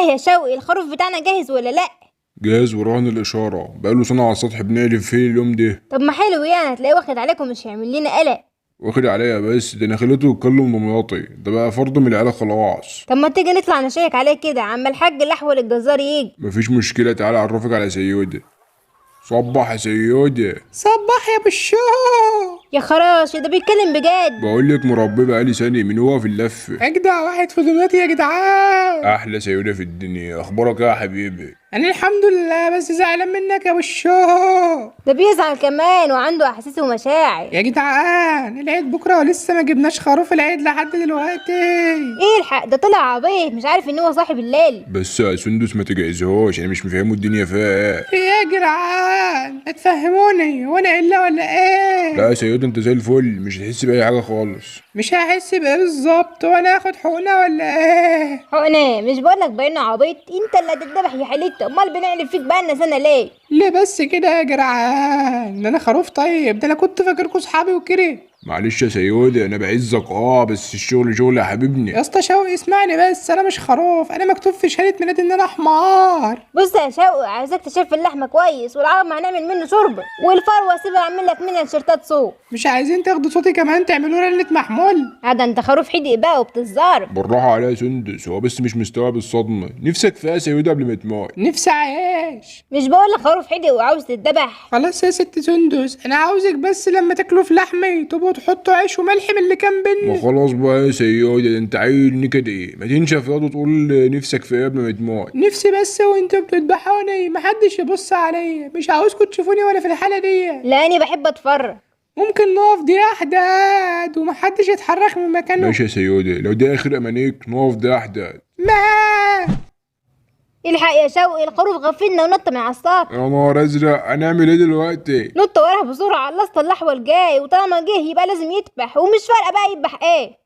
ايه يا شوقي، الخروف بتاعنا جاهز ولا لا؟ جاهز ورهن الإشارة، بقاله سنة على السطح بنقلب فيه اليوم ده. طب ما حلو، يعني هتلاقيه واخد عليكم، مش هيعمل لنا قلق. واخد عليا بس ده انا خليته يتكلم دمياطي، ده بقى فرد من العيلة خلاص. طب ما تيجي نطلع نشيك عليه كده عم الحاج الاحول الجزار يجي. مفيش مشكلة، تعالى اعرفك على سيودة. صبح يا سيودة. صباح يا بالشو. يا خراشي، ده بيتكلم بجد. بقولك مربي بقالي سنة من هو في اللف. اجدع واحد في دمياط يا جدعان. احلى سيودة في الدنيا، اخبارك ايه يا حبيبي؟ انا الحمد لله، بس زعلان منك يا بالشو. ده بيزعل كمان وعنده احاسيس ومشاعر. يا جدعان العيد بكره ولسه ما جبناش خروف العيد لحد دلوقتي. ايه الحق، ده طلع عبيط مش عارف ان هو صاحب الليل. بس يا سندس ما تجهزهوش، انا مش مفهمه الدنيا فيها ايه. في ايه يا جدعان؟ هتفهموني وانا الا ولا ايه؟ لا يا سيودة انت زي الفل، مش هتحس بأي حاجة خالص. مش هحس بايه بالظبط؟ وانا اخد حقنه ولا ايه؟ حقناه؟ مش بقولك بانه عبيط، انت اللي هتتذبح يا حليته، امال بنعلب فيك بقالنا سنه ليه؟ ليه بس كده يا جدعان؟ ده انا خروف طيب، ده انا كنت فاكركوا صحابي وكده. معلش يا سيودة انا بعزك بس الشغل شغل يا حبيبني. يا اسطى شوقي اسمعني بس، انا مش خروف، انا مكتوب في شهاده ميلادي ان انا حمار. بص يا شوقي، عايزك تشوف اللحمه كويس، والعظم هنعمل منه شوربه، والفروه سيبها اعمل لك منها تيشيرتات صوف. مش عايزين تاخدوا صوتي كمان تعملوا رنة محمول؟ هذا انت خروف حدق بقى وبتتزارب. بالراحة عليها يا سندس، هو بس مش مستوعب الصدمة، نفسك فيها سيودة قبل ما تموت. نفسي عيش. مش بقولك خروف حدق وعاوز تتذبح؟ خلاص يا ست سندس، انا عاوزك بس لما تاكلوا في لحمي تبقوا تحطوا عيش وملح من اللي كان ما بينا. خلاص بقى يا سيودة، ده انت عيل نكد ايه، ما تنشف ياض وتقول نفسك فيها قبل ما تموت. نفسي بس وانتوا بتذبحوني محدش يبص عليا، مش عاوزكم تشوفوني وانا في الحالة دي. لاني بحب اتفرج. ممكن نقف دي احداد ومحدش يتحرك من مكانه؟ ماشي يا سيودة، لو ده اخر امانيك نقف ده احدى. ما الحق يا شوقي، الخروف غفلنا ونط من على السطح. يا نهار ازرق، هنعمل ايه دلوقتي؟ نط وراه بسرعه على الاسطى الاحول جاي، وطالما جه يبقى لازم يذبح، ومش فارقه بقى يذبح ايه.